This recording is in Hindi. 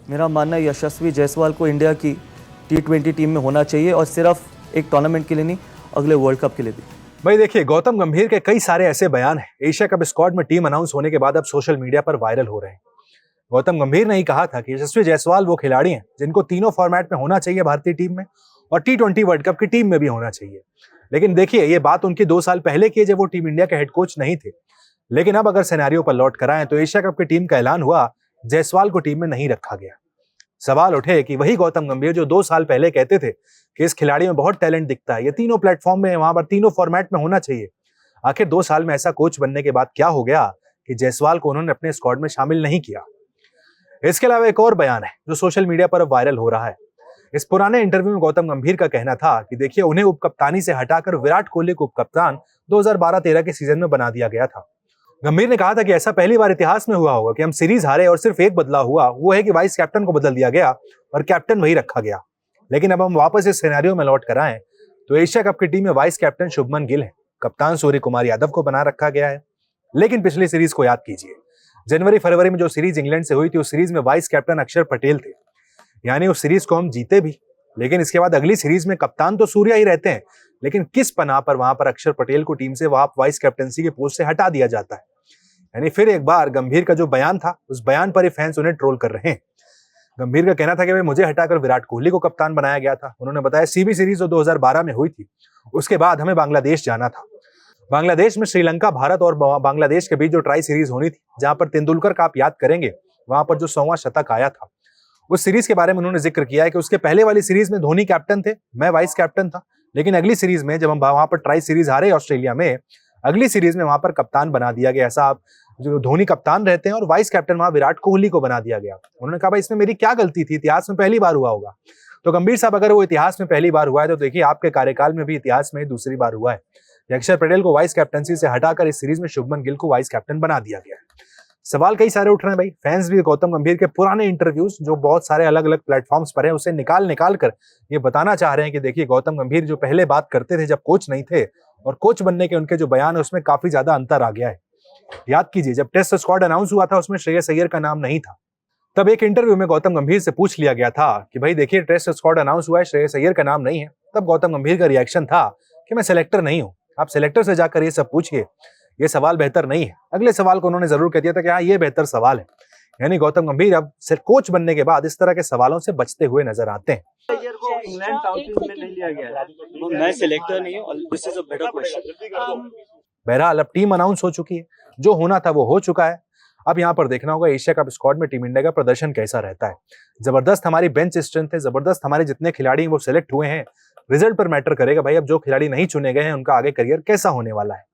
मेरा मानना है यशस्वी जायसवाल को इंडिया की T20 टीम में होना चाहिए और सिर्फ एक टूर्नामेंट के लिए नहीं, अगले वर्ल्ड कप के लिए भी। भाई देखिए, गौतम गंभीर के कई सारे ऐसे बयान हैं एशिया कप स्क्वाड में टीम अनाउंस होने के बाद अब सोशल मीडिया पर वायरल हो रहे हैं। गौतम गंभीर ने ही कहा था कि यशस्वी जायसवाल वो खिलाड़ी हैं जिनको तीनों फॉर्मेट में होना चाहिए भारतीय टीम में और T20 वर्ल्ड कप की टीम में भी होना चाहिए। लेकिन देखिए, ये बात उनकी 2 साल पहले की, जब वो टीम इंडिया के हेड कोच नहीं थे। लेकिन अब अगर सिनेरियो पर लौट कर आए तो एशिया कप की टीम का ऐलान हुआ, जायसवाल को टीम में नहीं रखा गया। सवाल उठे कि वही गौतम गंभीर जो 2 साल पहले कहते थे कि इस खिलाड़ी में बहुत टैलेंट दिखता है, ये तीनों प्लेटफॉर्म में, वहां पर तीनों फॉर्मेट में होना चाहिए, आखिर 2 साल में ऐसा कोच बनने के बाद क्या हो गया कि जायसवाल को उन्होंने अपने स्क्वाड में शामिल नहीं किया। इसके अलावा एक और बयान है जो सोशल मीडिया पर अब वायरल हो रहा है। इस पुराने इंटरव्यू में गौतम गंभीर का कहना था कि देखिए, उन्हें उपकप्तानी से हटाकर विराट कोहली को उपकप्तान 2012-13 के सीजन में बना दिया गया था। गंभीर ने कहा था कि ऐसा पहली बार इतिहास में हुआ होगा कि हम सीरीज हारे और सिर्फ एक बदलाव हुआ, वो है कि वाइस कैप्टन को बदल दिया गया और कैप्टन वही रखा गया। लेकिन अब हम वापस इस सिनेरियो में लौट कर आए तो एशिया कप की टीम में वाइस कैप्टन शुभमन गिल है, कप्तान सूर्य कुमार यादव को बना रखा गया है। लेकिन पिछली सीरीज को याद कीजिए, जनवरी फरवरी में जो सीरीज इंग्लैंड से हुई थी, उस सीरीज में वाइस कैप्टन अक्षर पटेल थे। यानी उस सीरीज को हम जीते भी, लेकिन इसके बाद अगली सीरीज में कप्तान तो सूर्या ही रहते हैं, लेकिन किस पनाह पर वहां पर अक्षर पटेल को टीम से वहां वाइस कैप्टनसी के पोस्ट से हटा दिया जाता है। यानी फिर एक बार गंभीर का जो बयान था, उस बयान पर ही फैंस उन्हें ट्रोल कर रहे हैं। गंभीर का कहना था कि भाई, मुझे हटाकर विराट कोहली को कप्तान बनाया गया था। उन्होंने बताया सीबी सीरीज जो 2012 में हुई थी, उसके बाद हमें बांग्लादेश जाना था। बांग्लादेश में श्रीलंका, भारत और बांग्लादेश के बीच जो ट्राई सीरीज होनी थी, जहां पर तेंदुलकर का आप याद करेंगे, वहां पर जो 100वां शतक आया था, उस सीरीज के बारे में उन्होंने जिक्र किया है कि उसके पहले वाली सीरीज में धोनी कैप्टन थे, मैं वाइस कैप्टन था। लेकिन अगली सीरीज में जब हम वहां पर ट्राई सीरीज हारे ऑस्ट्रेलिया में, अगली सीरीज में वहां पर कप्तान बना दिया गया। ऐसा आप जो धोनी कप्तान रहते हैं और वाइस कैप्टन वहां विराट कोहली को बना दिया गया। उन्होंने कहा भाई, इसमें मेरी क्या गलती थी, इतिहास में पहली बार हुआ होगा। तो गंभीर साहब, अगर वो इतिहास में पहली बार हुआ है तो देखिए, आपके कार्यकाल में भी इतिहास में दूसरी बार हुआ है। अक्षर पटेल को वाइस कैप्टनसी से हटाकर इस सीरीज में शुभमन गिल को वाइस कैप्टन बना दिया गया है। सवाल कई सारे उठ रहे हैं भाई। फैंस भी गौतम गंभीर के पुराने इंटरव्यूज जो बहुत सारे अलग अलग प्लेटफॉर्म्स पर हैं, उसे निकाल कर ये बताना चाह रहे हैं कि देखिए, गौतम गंभीर जो पहले बात करते थे जब कोच नहीं थे और कोच बनने के उनके जो बयान है, उसमें काफी ज्यादा अंतर आ गया है। याद कीजिए, जब टेस्ट स्क्वाड अनाउंस हुआ था, उसमें श्रेयस अय्यर का नाम नहीं था। तब एक इंटरव्यू में गौतम गंभीर से पूछ लिया गया था कि भाई देखिए, टेस्ट स्क्वाड अनाउंस हुआ है, श्रेयस अय्यर का नाम नहीं है। तब गौतम गंभीर का रिएक्शन था कि मैं सिलेक्टर नहीं हूं, आप सिलेक्टर से जाकर ये सब पूछिए, ये सवाल बेहतर नहीं है। अगले सवाल को उन्होंने जरूर कह दिया था कि हाँ, ये बेहतर सवाल है। यानी गौतम गंभीर अब सिर्फ कोच बनने के बाद इस तरह के सवालों से बचते हुए नजर आते हैं। इंग्लैंड साउथ टीम में नहीं लिया गया, मैं सिलेक्टर नहीं हूं, this is a better question. बहरहाल अब टीम अनाउंस हो चुकी है, जो होना था वो हो चुका है। अब यहाँ पर देखना होगा एशिया कप स्क्वाड में टीम इंडिया का प्रदर्शन कैसा रहता है। जबरदस्त हमारी बेंच स्ट्रेंथ है, जबरदस्त हमारे जितने खिलाड़ी हैं वो सिलेक्ट हुए हैं। रिजल्ट पर मैटर करेगा भाई, अब जो खिलाड़ी नहीं चुने गए हैं उनका आगे करियर कैसा होने वाला है।